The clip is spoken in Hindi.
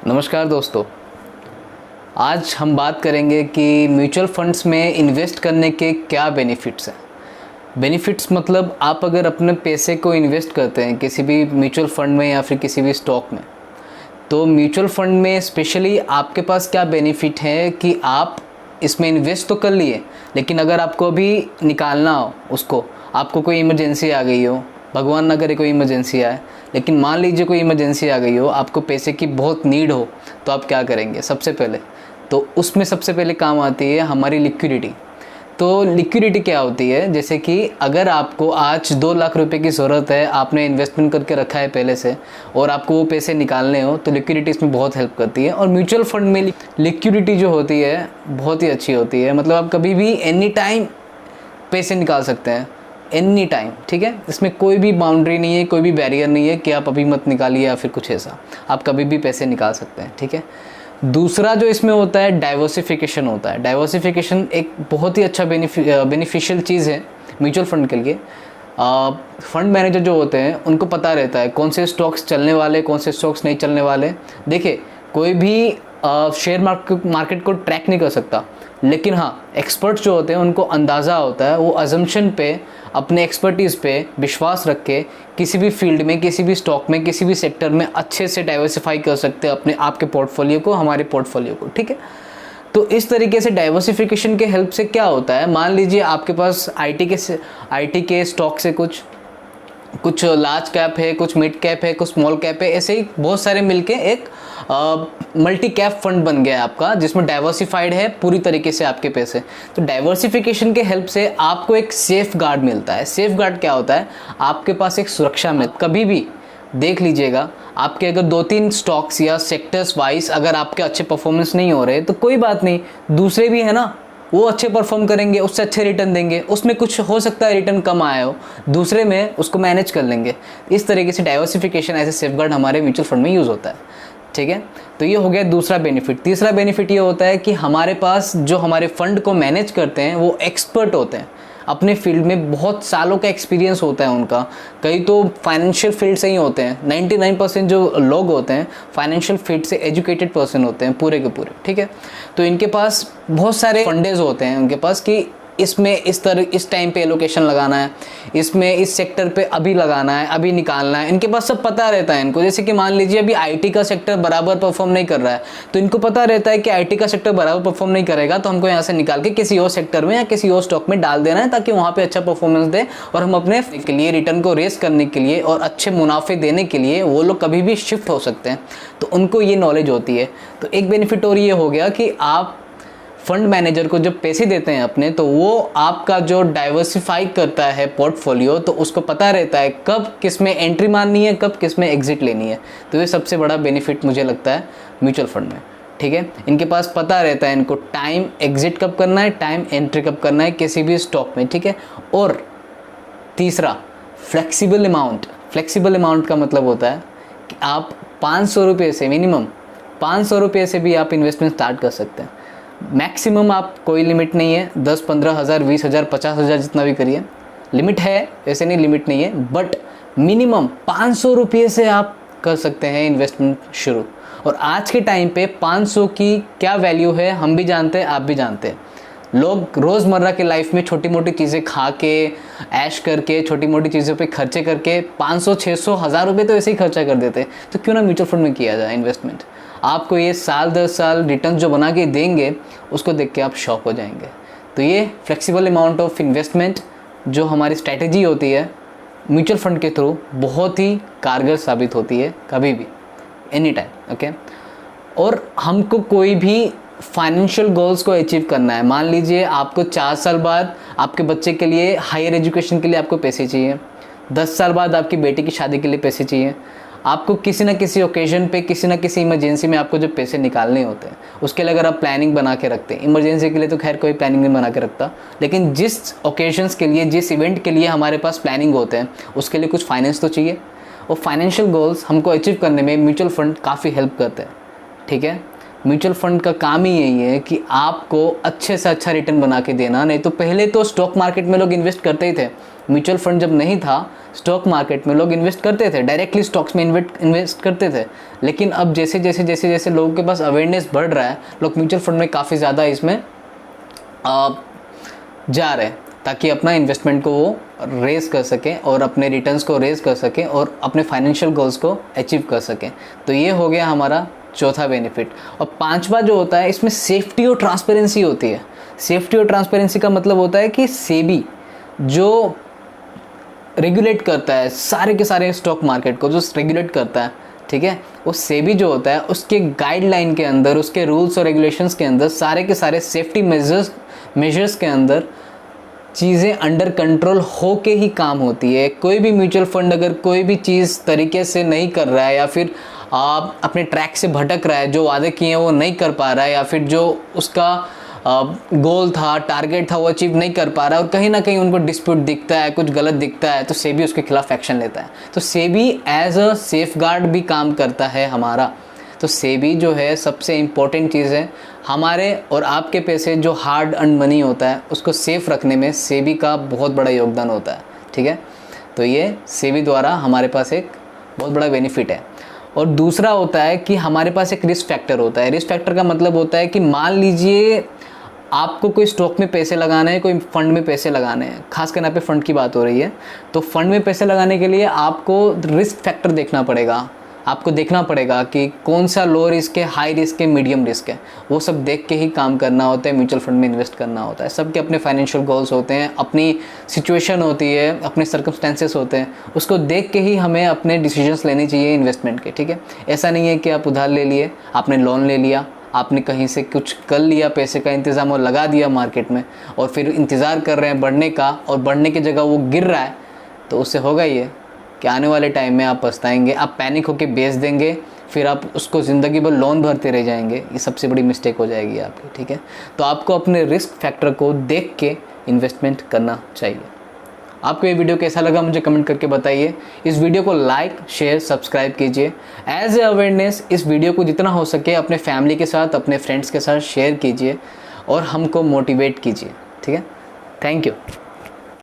नमस्कार दोस्तों, आज हम बात करेंगे कि म्यूचुअल फंड्स में इन्वेस्ट करने के क्या बेनिफिट्स हैं। बेनिफिट्स मतलब आप अगर अपने पैसे को इन्वेस्ट करते हैं किसी भी म्यूचुअल फंड में या फिर किसी भी स्टॉक में, तो म्यूचुअल फंड में स्पेशली आपके पास क्या बेनिफिट है कि आप इसमें इन्वेस्ट तो कर लिए, लेकिन अगर आपको अभी निकालना हो उसको, आपको कोई इमरजेंसी आ गई हो, भगवान ना करे कोई इमरजेंसी आए, लेकिन मान लीजिए कोई इमरजेंसी आ गई हो, आपको पैसे की बहुत नीड हो, तो आप क्या करेंगे? सबसे पहले तो उसमें सबसे पहले काम आती है हमारी लिक्विडिटी। तो लिक्विडिटी क्या होती है? जैसे कि अगर आपको आज 2 लाख रुपए की ज़रूरत है, आपने इन्वेस्टमेंट करके रखा है पहले से और आपको वो पैसे निकालने हो, तो लिक्विडिटी इसमें बहुत हेल्प करती है। और म्यूचुअल फंड में लिक्विडिटी जो होती है बहुत ही अच्छी होती है, मतलब आप कभी भी एनी टाइम पैसे निकाल सकते हैं, एनी टाइम। ठीक है, इसमें कोई भी बाउंड्री नहीं है, कोई भी बैरियर नहीं है कि आप अभी मत निकालिए या फिर कुछ ऐसा, आप कभी भी पैसे निकाल सकते हैं। ठीक है, दूसरा जो इसमें होता है डाइवर्सिफिकेशन होता है। डाइवर्सिफिकेशन एक बहुत ही अच्छा बेनिफिशियल चीज़ है म्यूचुअल फंड के लिए। फंड मैनेजर जो होते हैं उनको पता रहता है कौन से स्टॉक्स चलने वाले, कौन से स्टॉक्स नहीं चलने वाले। देखिए, कोई भी शेयर मार्केट को ट्रैक नहीं कर सकता, लेकिन हाँ, एक्सपर्ट्स जो होते हैं उनको अंदाज़ा होता है, वो अजम्पशन पे, अपने एक्सपर्टीज़ पे विश्वास रख के किसी भी फील्ड में, किसी भी स्टॉक में, किसी भी सेक्टर में अच्छे से डाइवर्सिफाई कर सकते हैं अपने आपके पोर्टफोलियो को, हमारे पोर्टफोलियो को। ठीक है, तो इस तरीके से डाइवर्सिफिकेशन के हेल्प से क्या होता है, मान लीजिए आपके पास आईटी के स्टॉक से कुछ लार्ज कैप है, कुछ मिड कैप है, कुछ स्मॉल कैप है, ऐसे ही बहुत सारे मिलके एक मल्टी कैप फंड बन गया है आपका, जिसमें डाइवर्सिफाइड है पूरी तरीके से आपके पैसे। तो डाइवर्सिफिकेशन के हेल्प से आपको एक सेफ गार्ड मिलता है। सेफ गार्ड क्या होता है? आपके पास एक सुरक्षा में कभी भी देख लीजिएगा, आपके अगर 2-3 स्टॉक्स या सेक्टर्स वाइज अगर आपके अच्छे परफॉर्मेंस नहीं हो रहे, तो कोई बात नहीं, दूसरे भी है ना, वो अच्छे परफॉर्म करेंगे, उससे अच्छे रिटर्न देंगे, उसमें कुछ हो सकता है रिटर्न कम आया हो, दूसरे में उसको मैनेज कर लेंगे। इस तरीके से डाइवर्सिफिकेशन एज ए सेफगार्ड हमारे म्यूचुअल फंड में यूज़ होता है। ठीक है, तो ये हो गया दूसरा बेनिफिट। तीसरा बेनिफिट ये होता है कि हमारे पास जो हमारे फंड को मैनेज करते हैं वो एक्सपर्ट होते हैं, अपने फील्ड में बहुत सालों का एक्सपीरियंस होता है उनका। कई तो फाइनेंशियल फील्ड से ही होते हैं, 99% जो लोग होते हैं फाइनेंशियल फील्ड से एजुकेटेड पर्सन होते हैं पूरे के पूरे। ठीक है, तो इनके पास बहुत सारे फंडेज होते हैं उनके पास कि इसमें इस टाइम पे एलोकेशन लगाना है, इसमें इस सेक्टर पे अभी लगाना है, अभी निकालना है, इनके पास सब पता रहता है इनको। जैसे कि मान लीजिए अभी आईटी का सेक्टर बराबर परफॉर्म नहीं कर रहा है, तो इनको पता रहता है कि आईटी का सेक्टर बराबर परफॉर्म नहीं करेगा, तो हमको यहाँ से निकाल के किसी और सेक्टर में या किसी और स्टॉक में डाल देना है, ताकि वहाँ पे अच्छा परफॉर्मेंस दे और हम अपने के लिए रिटर्न को रेस करने के लिए और अच्छे मुनाफे देने के लिए वो लोग कभी भी शिफ्ट हो सकते हैं। तो उनको ये नॉलेज होती है। तो एक बेनिफिट और ये हो गया कि आप फंड मैनेजर को जब पैसे देते हैं अपने, तो वो आपका जो डाइवर्सिफाई करता है पोर्टफोलियो, तो उसको पता रहता है कब किस में एंट्री मारनी है, कब किस में एग्जिट लेनी है। तो ये सबसे बड़ा बेनिफिट मुझे लगता है म्यूचुअल फंड में। ठीक है, इनके पास पता रहता है इनको टाइम एग्जिट कब करना है, टाइम एंट्री कब करना है किसी भी स्टॉक में। ठीक है, और तीसरा फ्लेक्सिबल अमाउंट। फ्लेक्सिबल अमाउंट का मतलब होता है कि आप 500 रुपये से, मिनिमम 500 रुपये से भी आप इन्वेस्टमेंट स्टार्ट कर सकते हैं। मैक्सिमम आप, कोई लिमिट नहीं है, 10-15 हज़ार, 20 हज़ार, 50 हज़ार जितना भी करिए। लिमिट है, ऐसे नहीं लिमिट नहीं है, बट मिनिमम 500 रुपये से आप कर सकते हैं इन्वेस्टमेंट शुरू। और आज के टाइम पे 500 की क्या वैल्यू है हम भी जानते हैं, आप भी जानते हैं। लोग रोज़मर्रा के लाइफ में छोटी मोटी चीज़ें खा के, ऐश करके, छोटी मोटी चीज़ों पे खर्चे करके 500, 600, 1000 रुपये तो ऐसे ही खर्चा कर देते हैं। तो क्यों ना म्यूचुअल फंड में किया जाए इन्वेस्टमेंट। आपको ये साल 10 साल रिटर्न जो बना के देंगे, उसको देख के आप शॉक हो जाएंगे। तो ये फ्लेक्सिबल अमाउंट ऑफ इन्वेस्टमेंट जो हमारी स्ट्रैटेजी होती है म्यूचुअल फंड के थ्रू, बहुत ही कारगर साबित होती है कभी भी, एनी टाइम। ओके, और हमको कोई भी फाइनेंशियल गोल्स को अचीव करना है, मान लीजिए आपको 4 साल बाद आपके बच्चे के लिए हायर एजुकेशन के लिए आपको पैसे चाहिए, 10 साल बाद आपकी बेटी की शादी के लिए पैसे चाहिए, आपको किसी ना किसी ओकेजन पे, किसी ना किसी इमरजेंसी में आपको जब पैसे निकालने होते हैं, उसके लिए अगर आप प्लानिंग बना के रखते हैं, इमरजेंसी के लिए तो खैर कोई प्लानिंग नहीं बना के रखता, लेकिन जिस ओकेजन्स के लिए, जिस इवेंट के लिए हमारे पास प्लानिंग होते हैं, उसके लिए कुछ फाइनेंस तो चाहिए। और फाइनेंशियल गोल्स हमको अचीव करने में म्यूचुअल फंड काफ़ी हेल्प करते हैं। ठीक है, म्यूचुअल फंड का काम ही यही है कि आपको अच्छे से अच्छा रिटर्न बना के देना। नहीं तो पहले तो स्टॉक मार्केट में लोग इन्वेस्ट करते ही थे, म्यूचुअल फंड जब नहीं था, स्टॉक मार्केट में लोग इन्वेस्ट करते थे, डायरेक्टली स्टॉक्स में इन्वेस्ट करते थे। लेकिन अब जैसे जैसे जैसे जैसे लोगों के पास अवेयरनेस बढ़ रहा है, लोग म्यूचुअल फंड में काफ़ी ज़्यादा इसमें जा रहे हैं, ताकि अपना इन्वेस्टमेंट को वो रेज़ कर सकें और अपने रिटर्न्स को रेज़ कर सकें और अपने फाइनेंशियल गोल्स को अचीव कर सकें। तो ये हो गया हमारा चौथा बेनिफिट। और पांचवा जो होता है, इसमें सेफ्टी और ट्रांसपेरेंसी होती है। सेफ्टी और ट्रांसपेरेंसी का मतलब होता है कि सेबी जो रेगुलेट करता है सारे के सारे स्टॉक मार्केट को, जो रेगुलेट करता है, ठीक है, वो सेबी जो होता है उसके गाइडलाइन के अंदर, उसके रूल्स और रेगुलेशंस के अंदर सारे के सारे सेफ्टी मेजर्स के अंदर चीज़ें अंडर कंट्रोल हो के ही काम होती है। कोई भी म्यूचुअल फंड अगर कोई भी चीज़ तरीके से नहीं कर रहा है या फिर अपने ट्रैक से भटक रहा है, जो वादे किए हैं वो नहीं कर पा रहा है, या फिर जो उसका गोल था, टारगेट था, वो अचीव नहीं कर पा रहा है और कहीं ना कहीं उनको डिस्प्यूट दिखता है, कुछ गलत दिखता है, तो सेबी उसके खिलाफ एक्शन लेता है। तो सेबी एज अ सेफगार्ड भी काम करता है हमारा। तो सेबी जो है सबसे इम्पोर्टेंट चीज़ है। हमारे और आपके पैसे जो हार्ड अर्न मनी होता है उसको सेफ रखने में सेबी का बहुत बड़ा योगदान होता है, ठीक है। तो ये सेबी द्वारा हमारे पास एक बहुत बड़ा बेनिफिट है। और दूसरा होता है कि हमारे पास एक रिस्क फैक्टर होता है। रिस्क फैक्टर का मतलब होता है कि मान लीजिए आपको कोई स्टॉक में पैसे लगाने हैं, कोई फंड में पैसे लगाने हैं, खास करना पे फंड की बात हो रही है, तो फंड में पैसे लगाने के लिए आपको रिस्क फैक्टर देखना पड़ेगा। आपको देखना पड़ेगा कि कौन सा लो रिस्क है, हाई रिस्क है, मीडियम रिस्क है, वो सब देख के ही काम करना होता है। म्यूचुअल फंड में इन्वेस्ट करना होता है। सबके अपने फाइनेंशियल गोल्स होते हैं, अपनी सिचुएशन होती है, अपने सर्कमस्टेंसेस होते हैं, उसको देख के ही हमें अपने डिसीजंस लेने चाहिए इन्वेस्टमेंट के, ठीक है। ऐसा नहीं है कि आप उधार ले लिए, आपने लोन ले लिया, आपने कहीं से कुछ कर लिया, पैसे का इंतज़ाम और लगा दिया मार्केट में, और फिर इंतज़ार कर रहे हैं बढ़ने का, और बढ़ने की जगह वो गिर रहा है, तो उससे होगा ये कि आने वाले टाइम में आप पछताएंगे, आप पैनिक होकर बेच देंगे, फिर आप उसको ज़िंदगी भर लोन भरते रह जाएंगे। ये सबसे बड़ी मिस्टेक हो जाएगी आपकी, ठीक है। तो आपको अपने रिस्क फैक्टर को देख के इन्वेस्टमेंट करना चाहिए। आपको ये वीडियो कैसा लगा मुझे कमेंट करके बताइए। इस वीडियो को लाइक, शेयर, सब्सक्राइब कीजिए। एज ए अवेयरनेस इस वीडियो को जितना हो सके अपने फैमिली के साथ, अपने फ्रेंड्स के साथ शेयर कीजिए और हमको मोटिवेट कीजिए, ठीक है। Thank you.